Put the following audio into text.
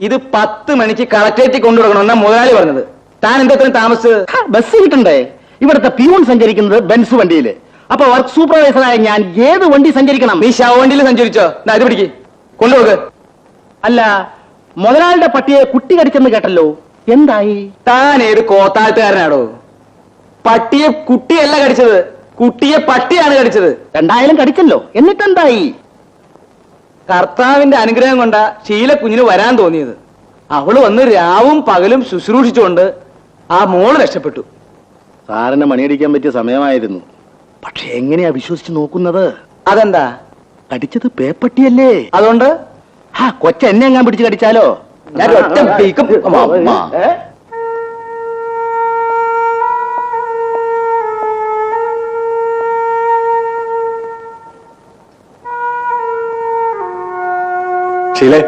ഇത് 10 മണിക്ക് കളക്ടറേറ്റിൽ കൊണ്ടുകൊടുക്കണമെന്നാ മുതലാളി പറഞ്ഞത്. താൻ എന്തെങ്കിലും താമസിച്ചത്? ബസ് കിട്ടണ്ടേ? ഇവിടുത്തെ പ്യൂൺ സഞ്ചരിക്കുന്നത് ബെൻസ് വണ്ടിയില്. അപ്പൊ വർക്ക് സൂപ്പർവൈസറായ ഞാൻ ഏത് വണ്ടി സഞ്ചരിക്കണം? നീ ശവവണ്ടിയിൽ സഞ്ചരിച്ചോ? ഇത് പിടിക്ക്, കൊണ്ടുപോക്ക്. അല്ല, മുതലാളിയുടെ പട്ടിയെ കുട്ടി കടിച്ചെന്ന് കേട്ടല്ലോ, എന്തായി? താൻ ഏത് കോത്താഴ്ത്തുകാരനാടോ? പട്ടിയെ കുട്ടിയല്ല കടിച്ചത്, കുട്ടിയെ പട്ടിയാണ് കടിച്ചത്. രണ്ടായാലും കടിച്ചല്ലോ, എന്നിട്ടെന്തായി? കർത്താവിന്റെ അനുഗ്രഹം കൊണ്ടാ ശീല കുഞ്ഞിന് വരാൻ തോന്നിയത്. അവള് വന്ന് രാവും പകലും ശുശ്രൂഷിച്ചുകൊണ്ട് ആ മോള് രക്ഷപ്പെട്ടു. സാറിന് മണിയടിക്കാൻ പറ്റിയ സമയമായിരുന്നു. പക്ഷെ എങ്ങനെയാ വിശ്വസിച്ച് നോക്കുന്നത്? അതെന്താ? കടിച്ചത് പേപ്പട്ടിയല്ലേ. അതുകൊണ്ട് കൊച്ചെന്നെ എങ്ങാൻ പിടിച്ച് കടിച്ചാലോ? ഞാൻ ഒറ്റ പീക്കും. ശീലേ,